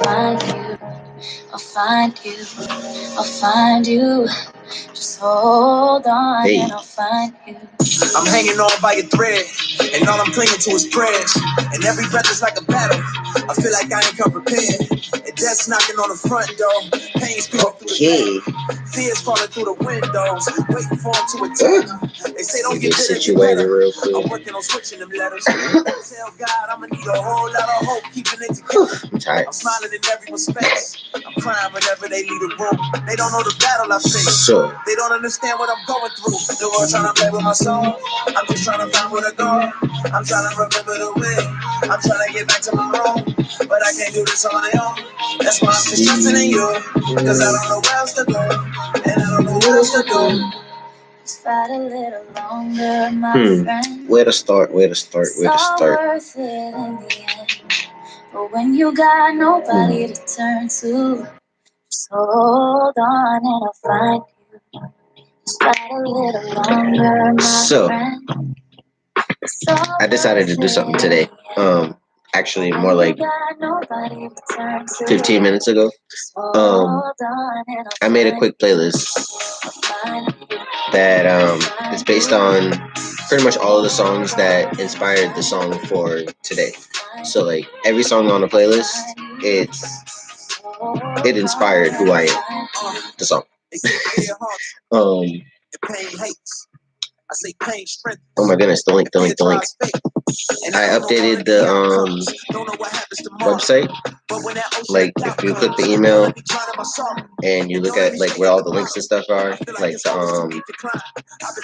find you, I'll find you, I'll find you. Just hold on and I'll find you. I'm hanging on by a thread, and all I'm clinging to is prayers. And every breath is like a battle. I feel like I ain't come prepared. And death's knocking on the front door. Pain speaking through the pain. Fears falling through the windows, waiting for them to attack. They say don't get situated real quick. I'm working on switching them letters. Tell God I'ma need a whole lot of hope, keeping it together. I'm tired. I'm smiling in every respect. I'm crying whenever they leave the room. They don't know the battle I face. So they don't understand what I'm going through. The world trying to play with my soul. I'm just trying to find where to go. I'm trying to remember the way. I'm trying to get back to my home, but I can't do this on my own. That's why I'm just trusting you, cause I don't know where else to go, and I don't know what else to do. Just fight a little longer, my friend. Where to start? Where to start? Where to It's all start? worth it in the end. But when you got nobody to turn to, just hold on and I'll find you. Just fight a little longer, my friend. I decided to do something today. Actually, more like 15 minutes ago. I made a quick playlist that is based on pretty much all of the songs that inspired the song for today. So, like every song on the playlist, it inspired who I am. The song. Oh my goodness, the link. I updated the website. Like if you click the email and you look at like where all the links and stuff are, like the oh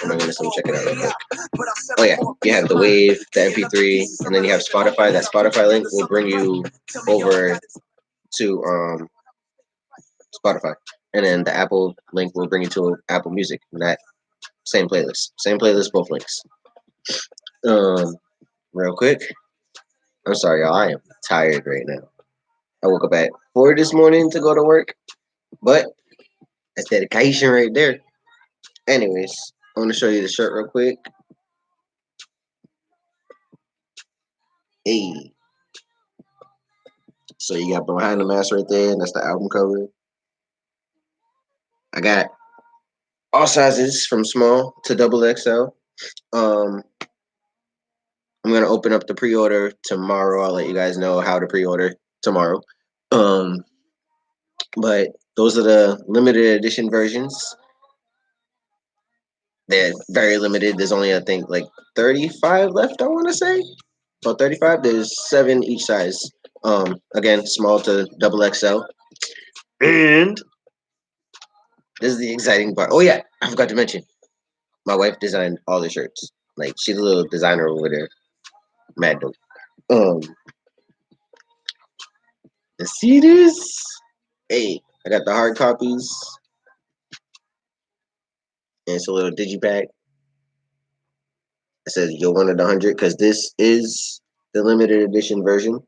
my goodness, let me check it out real quick. Oh yeah, you have the Wave, the MP3, and then you have Spotify. That Spotify link will bring you over to Spotify, and then the Apple link will bring you to Apple Music. And that same playlist, both links. Real quick. I'm sorry, y'all. I am tired right now. I woke up at 4 this morning to go to work, but that's dedication right there. Anyways, I want to show you the shirt real quick. Hey. So you got Behind the Mask right there, and that's the album cover. I got all sizes from small to double XL. I'm gonna open up the pre-order tomorrow. I'll let you guys know how to pre-order tomorrow. But those are the limited edition versions. They're very limited. There's only I think like 35 left. I want to say about 35. There's 7 each size. Again, small to double XL. And this is the exciting part. Oh yeah, I forgot to mention. My wife designed all the shirts. Like she's a little designer over there. Mad dope. You see this? Hey, I got the hard copies. And it's a little digipack. It says you're one of the 100 because this is the limited edition version,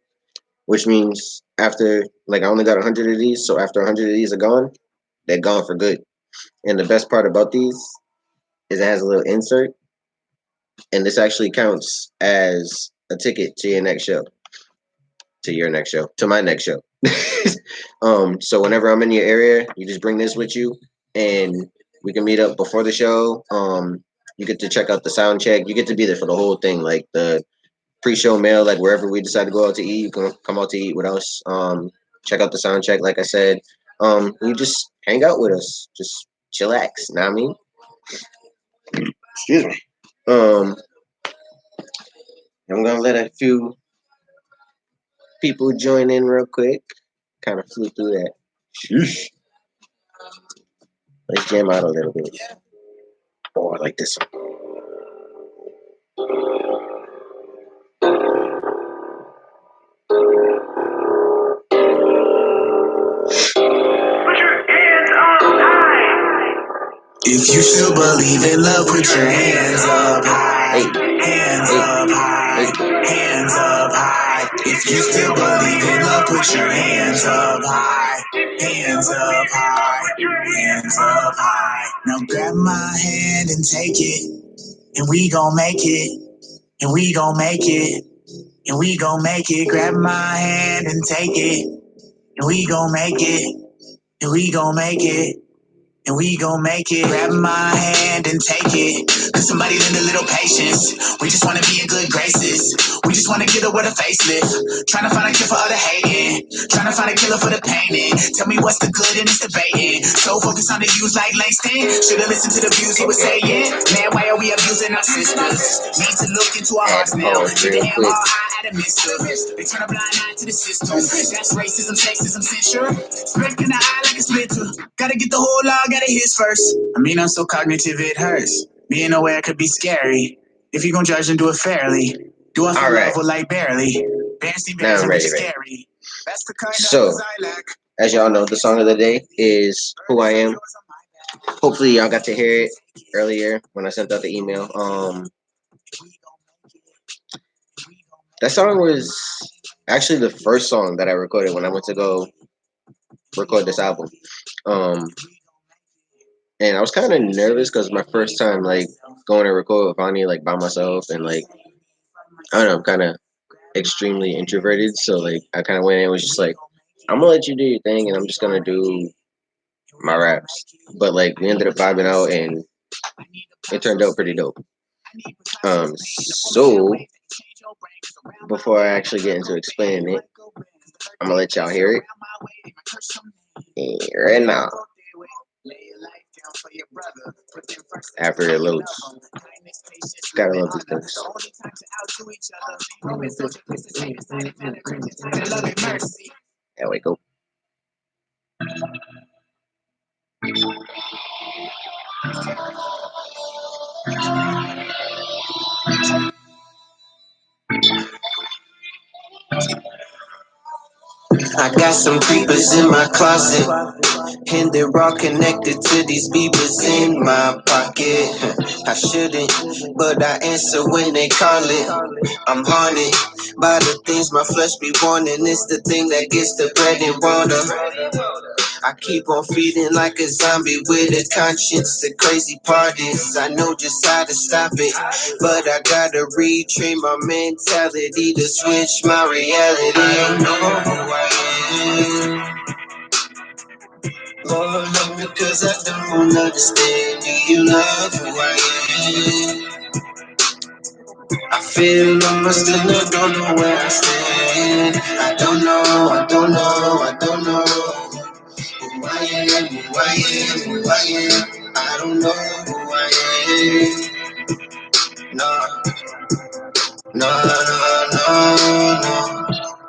which means after, like, I only got 100 of these, so after 100 of these are gone, they're gone for good. And the best part about these is it has a little insert, and this actually counts as a ticket to your next show. To my next show. So whenever I'm in your area, you just bring this with you, and we can meet up before the show. You get to check out the sound check. You get to be there for the whole thing, like the pre-show meal, like wherever we decide to go out to eat, you can come out to eat with us. Check out the sound check, like I said. You just hang out with us, just chillax. Know what I mean? Excuse me. I'm gonna let a few people join in real quick. Kind of flew through that. Sheesh. Let's jam out a little bit. Oh, I like this one. If you still believe in love, put your hands up high. Hands up high. Hands up high. If you still believe in love, put your hands up high. Hands up high. Hands up high. Now grab my hand and take it. And we gon' make it. And we gon' make it. And we gon' make it. Grab my hand and take it. and we gon' make it, and we gon' make it. And we gon' make it. Grab my hand and take it. Cause somebody lend a little patience. We just wanna be in good graces. We just wanna get her with a facelift. Tryna find a cure for other hating. Tryna find a killer for the painting. Tell me what's the good in this debating. So focused on the views like Langston. Should've listened to the views he was saying. Man, why are we abusing our sisters? Need to look into our hearts now. Get the MRI at a mister. They turn a blind eye to the system. That's racism, sexism, censure. Split in the eye like a splitter. Gotta get the whole law, gotta hit first. I mean, I'm so cognitive, it hurts. Being aware could be scary. If you gon' judge, then do it fairly. Do I feel level like barely? Now I'm ready, Scary. That's the kind So, of I lack. as y'all know, the song of the day is Who I Am. Hopefully, y'all got to hear it earlier when I sent out the email. That song was actually the first song that I recorded when I went to go record this album. And I was kind of nervous because my first time like going to record with Vonnie like by myself, and like I don't know, I'm kind of extremely introverted, so like I kind of went in and was just like, I'm gonna let you do your thing, and I'm just gonna do my raps. But like we ended up vibing out, and it turned out pretty dope. So before I actually get into explaining it, I'm gonna let y'all hear it. And right now, after it loads, gotta love these things. There we go. I got some creepers in my closet, and they're all connected to these beavers in my pocket. I shouldn't, but I answer when they call it. I'm haunted by the things my flesh be wanting. It's the thing that gets the bread and water. I keep on feeding like a zombie with a conscience. The crazy part is I know just how to stop it, but I gotta retrain my mentality to switch my reality. I don't know who I am. Lord, love me cause I don't understand. Do you love who I am? I feel lost and I don't know where I stand. I don't know, I don't know, I don't know who I am, who I am, who I am. I don't know who I am. No, no.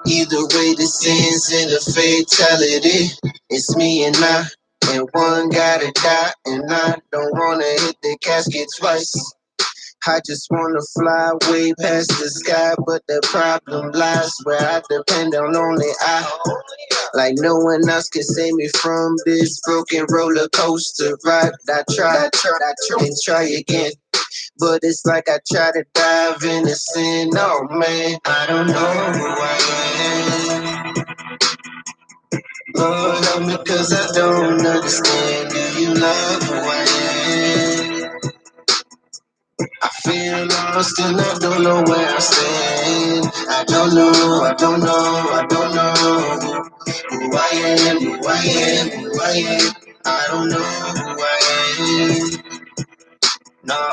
Either way, the sins and the fatality. It's me and one gotta die, and I don't wanna hit the casket twice. I just wanna fly way past the sky, but the problem lies where I depend on only I. Like no one else can save me from this broken roller coaster ride. I try, and try again. But it's like I try to dive into sin. Oh man, I don't know who I am. Lord, help me cause I don't understand. Do you love who I am? I feel lost and I don't know where I stand. I don't know, I don't know, I don't know who I am, who I am, who I am. I don't know who I am. No,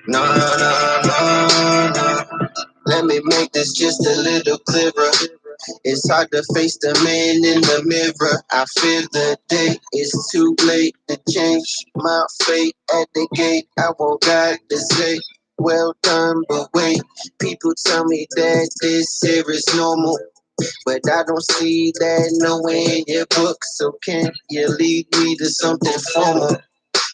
no. Let me make this just a little clearer. It's hard to face the man in the mirror. I fear the day it's too late to change my fate at the gate. I want God to say, well done, but wait. People tell me that this here is normal, but I don't see that nowhere in your book. So can you lead me to something formal?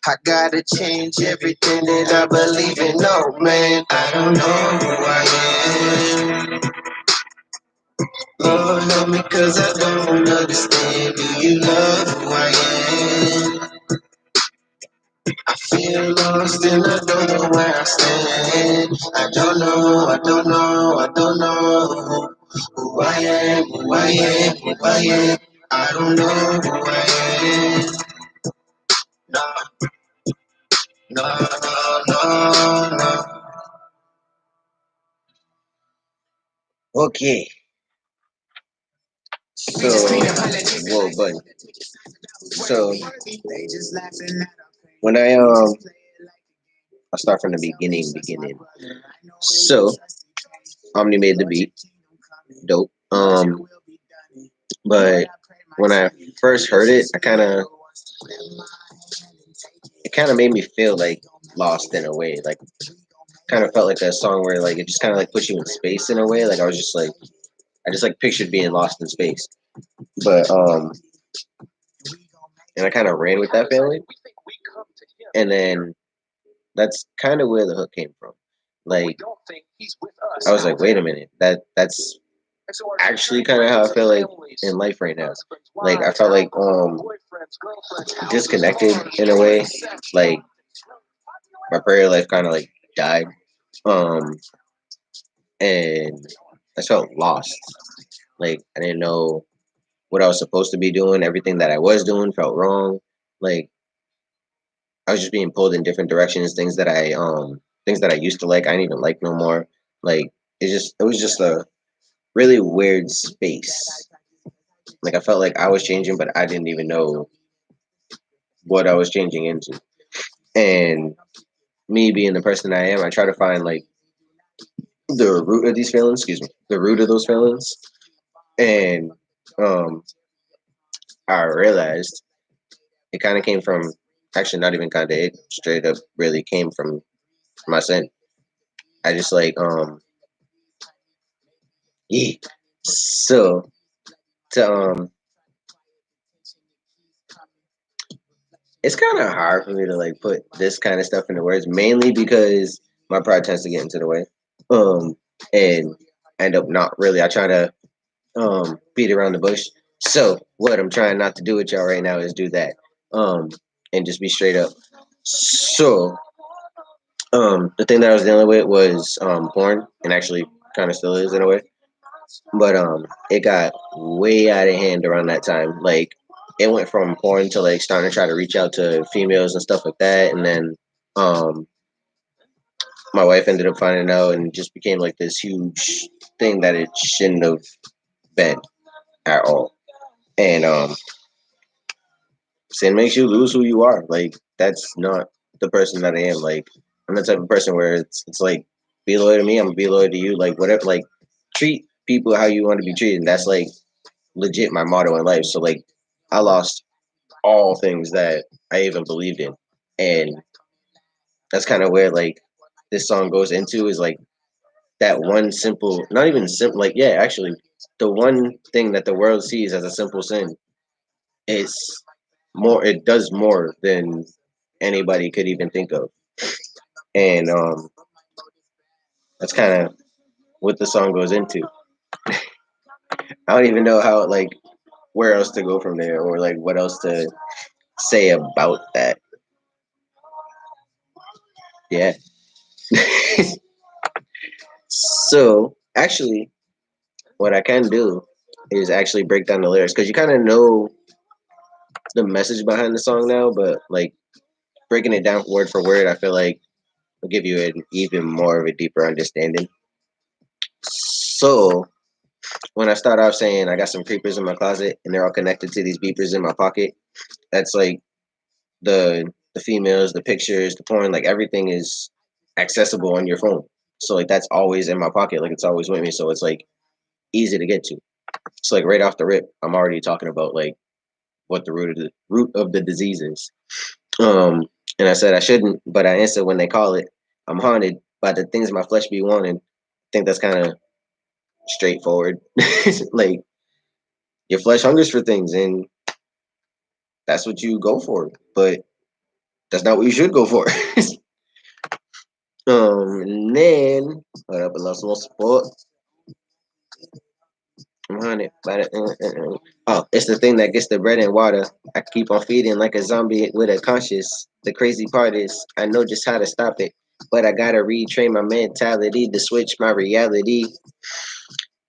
I gotta change everything that I believe in. Oh man, I don't know who I am. Lord, help me cause I don't understand. Do you love who I am? I feel lost and I don't know where I stand. I don't know, I don't know, I don't know who I am, who I am, who I am. I don't know who I am. No, no. Okay, So, whoa, buddy. So, when I'll start from the beginning. So, Omni made the beat, dope. But when I first heard it, it kind of made me feel like lost in a way. Like, kind of felt like a song where like it just kind of like puts you in space in a way. Like I just like pictured being lost in space. But and I kind of ran with that feeling, and then that's kind of where the hook came from. Like I was like, wait a minute, that's actually kind of how I feel like in life right now. Like I felt like disconnected in a way. Like my prayer life kind of like died, um, and I felt lost. Like I didn't know what I was supposed to be doing. Everything that I was doing felt wrong. Like I was just being pulled in different directions. Things that I used to like, I didn't even like no more. Like it was just a really weird space. Like I felt like I was changing, but I didn't even know what I was changing into. And me being the person I am, I try to find like the root of these feelings. Excuse me, the root of those feelings. And um, I realized it kind of came from actually not even kind of it straight up really came from my sin. I just like yeah. So to it's kind of hard for me to like put this kind of stuff into words, mainly because my pride tends to get into the way. Um, and end up not really. I try to beat around the bush. So what I'm trying not to do with y'all right now is do that. Um, and just be straight up. So the thing that I was dealing with was porn, and actually kind of still is in a way. But it got way out of hand around that time. Like it went from porn to like starting to try to reach out to females and stuff like that, and then um my wife ended up finding out, and it just became like this huge thing that it shouldn't have been at all. And sin makes you lose who you are. Like that's not the person that I am. Like I'm the type of person where it's like be loyal to me, I'm gonna be loyal to you. Like whatever, like treat people how you want to be treated. And that's like legit my motto in life. So like I lost all things that I even believed in. And that's kind of where like this song goes into is like that one simple, not even simple, like yeah, actually the one thing that the world sees as a simple sin is more, it does more than anybody could even think of. And that's kind of what the song goes into. I don't even know how like where else to go from there or like what else to say about that. Yeah. So actually, what I can do is actually break down the lyrics because you kind of know the message behind the song now, but like breaking it down word for word, I feel like will give you an even more of a deeper understanding. So when I start off saying I got some creepers in my closet and they're all connected to these beepers in my pocket, that's like the females, the pictures, the porn, like everything is accessible on your phone. So like that's always in my pocket, like it's always with me. So it's like easy to get to. So like right off the rip, I'm already talking about like what the root of the disease is. Um, and I said I shouldn't, but I answer when they call it. I'm haunted by the things my flesh be wanting. I think that's kind of straightforward. Like your flesh hungers for things, and that's what you go for. But that's not what you should go for. And then hold up, I lost some support. I'm haunted by the. Oh, it's the thing that gets the bread and water. I keep on feeding like a zombie with a conscience. The crazy part is I know just how to stop it, but I gotta retrain my mentality to switch my reality.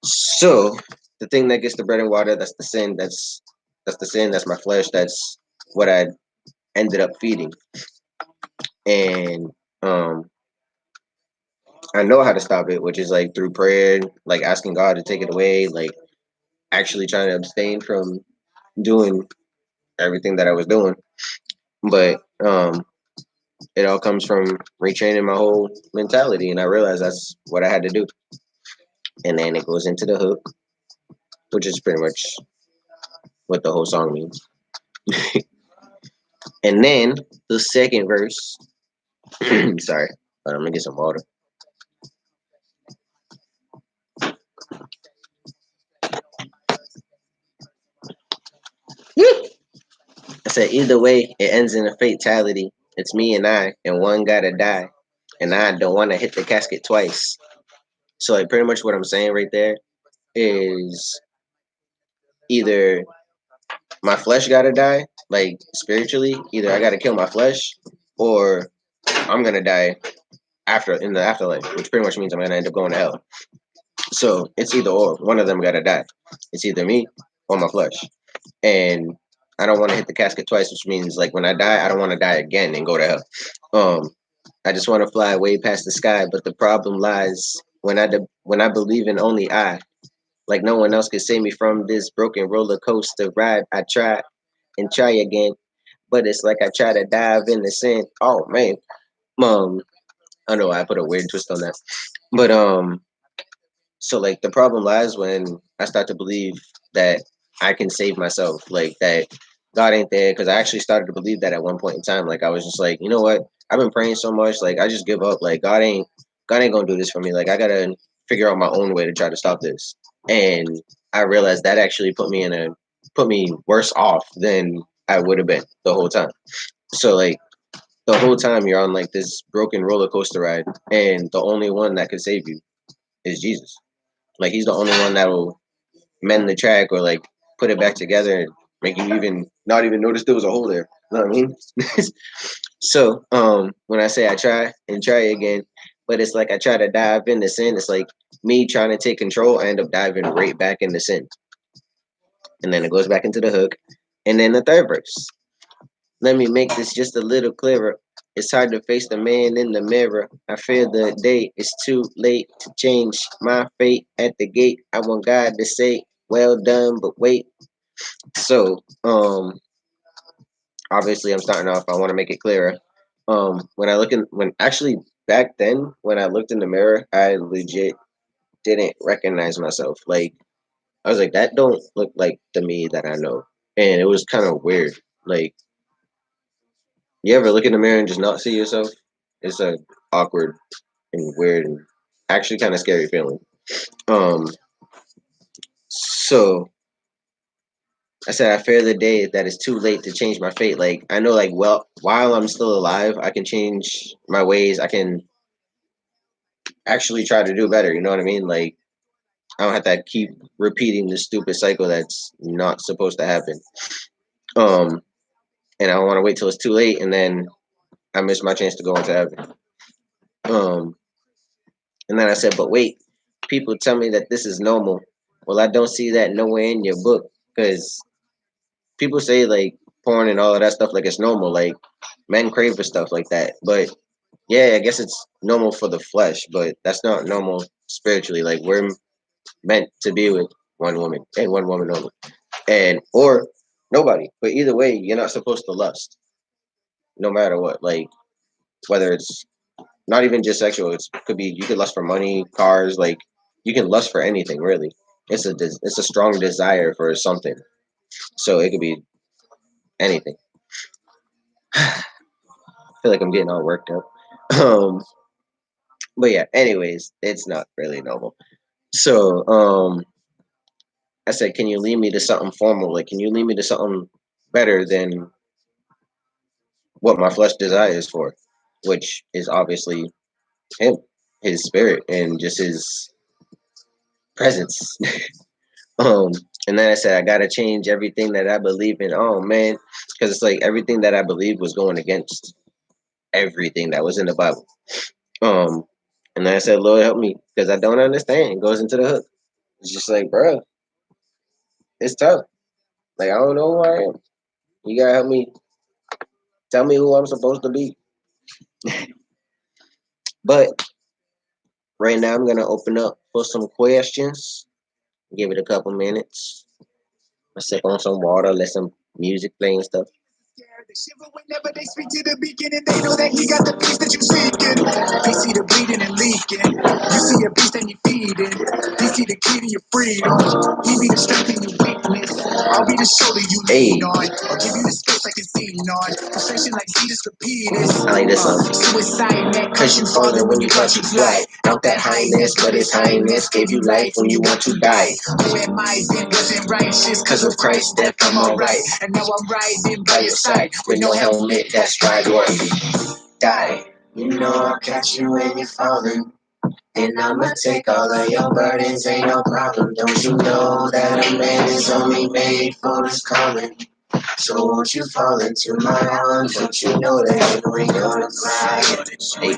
So the thing that gets the bread and water, that's the sin. That's the sin. That's my flesh. That's what I ended up feeding. And I know how to stop it, which is like through prayer, like asking God to take it away, like actually trying to abstain from doing everything that I was doing. But it all comes from retraining my whole mentality, and I realized that's what I had to do. And then it goes into the hook, which is pretty much what the whole song means. And then the second verse, sorry, but I'm gonna get some water. I said, either way, it ends in a fatality. It's me and one gotta die. And I don't want to hit the casket twice. So, like, pretty much what I'm saying right there is either my flesh gotta die, like spiritually, either I gotta kill my flesh, or I'm gonna die after in the afterlife, which pretty much means I'm gonna end up going to hell. So it's either or. One of them gotta die. It's either me or my flesh. And I don't want to hit the casket twice, which means like when I die, I don't want to die again and go to hell. I just want to fly way past the sky, but the problem lies when I believe in only I. Like no one else could save me from this broken roller coaster ride. I try and try again, but it's like I try to dive in the sand. Oh man, um, I know I put a weird twist on that, but so like the problem lies when I start to believe that I can save myself, like that God ain't there. Because I actually started to believe that at one point in time. Like I was just like, you know what? I've been praying so much, like I just give up. Like God ain't gonna do this for me. Like I gotta figure out my own way to try to stop this. And I realized that actually put me worse off than I would have been the whole time. So like the whole time you're on like this broken roller coaster ride, and the only one that could save you is Jesus. Like he's the only one that will mend the track or like put it back together and make you even not even notice there was a hole there. You know what I mean? So when I say I try and try again, but it's like I try to dive into sin, it's like me trying to take control, I end up diving right back into sin. And then it goes back into the hook. And then the third verse. Let me make this just a little clearer. It's hard to face the man in the mirror. I fear the day is too late to change my fate at the gate. I want God to say, well done, but wait. So, obviously I'm starting off, I want to make it clearer. When I look in when actually back then when I looked in the mirror, I legit didn't recognize myself. Like I was like, that don't look like the me that I know. And it was kind of weird. Like you ever look in the mirror and just not see yourself? It's a awkward and weird and actually kind of scary feeling. Um, so I said I fear the day that it's too late to change my fate. Like I know, like well, while I'm still alive, I can change my ways. I can actually try to do better. You know what I mean? Like I don't have to keep repeating this stupid cycle that's not supposed to happen. Um, and I don't want to wait till it's too late, and then I miss my chance to go into heaven. Um, and then I said, but wait, people tell me that this is normal. Well, I don't see that nowhere in your book because people say like porn and all of that stuff like it's normal. Like men crave for stuff like that. But yeah, I guess it's normal for the flesh, but that's not normal spiritually. Like we're meant to be with one woman and one woman only, and or nobody. But either way, you're not supposed to lust, no matter what. Like whether it's not even just sexual, it could be you could lust for money, cars. Like you can lust for anything really. It's a strong desire for something. So it could be anything. I feel like I'm getting all worked up. Um, but yeah. Anyways, it's not really normal. So I said, can you lead me to something formal? Like, can you lead me to something better than what my flesh desires for, which is obviously him, his spirit, and just his presence. um, and then I said, I gotta change everything that I believe in. Oh man, because it's like everything that I believed was going against everything that was in the Bible. Um, and then I said, Lord, help me, because I don't understand. It goes into the hook. It's just like, bro, it's tough. Like I don't know who I am. You gotta help me. Tell me who I'm supposed to be. But right now, I'm gonna open up for some questions. Give it a couple minutes. sip on some water, let some music play and stuff. They shiver whenever they speak to the beacon, and they know that he got the peace that you seeking. They see the bleeding and leaking. You see a beast and you feeding. They see the key to your freedom. He be the strength in your weakness. I'll be the shoulder you lean on. I'll give you the space like a xenon. Frustration like Zetas repeaters. I like this song. Suicide net, cause you falling when you thought you fly. Out that highness, but his highness gave you life when you want to die. Who am I then? Wasn't righteous, cause of Christ's death I'm alright. And now I'm riding by your side with no helmet, that's right, or die. You know I'll catch you when you're falling. And I'ma take all of your burdens, ain't no problem. Don't you know that a man is only made for this calling? So won't you fall into my arms? Don't you know that you ain't gonna fly? Hey.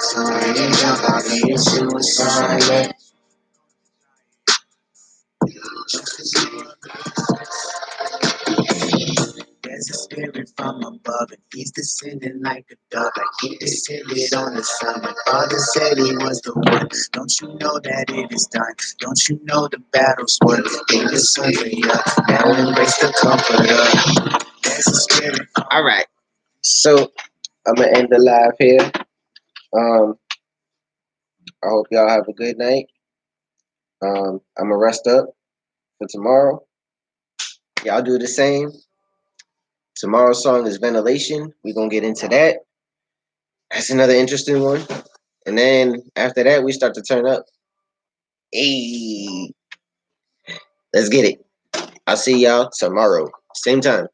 So when you jump, I'll be a suicide. There's a spirit from above, and he's descending like a dove, like he descended on the sun. My father said he was the one. Don't you know that it is done? Don't you know the battle's won? In the sun, now embrace the comforter. There's a spirit. All right. So I'm gonna end the live here. I hope y'all have a good night. I'm gonna rest up for tomorrow. Y'all do the same. Tomorrow's song is Ventilation. We're gonna get into that. That's another interesting one. And then after that, we start to turn up. Hey, let's get it. I'll see y'all tomorrow. Same time.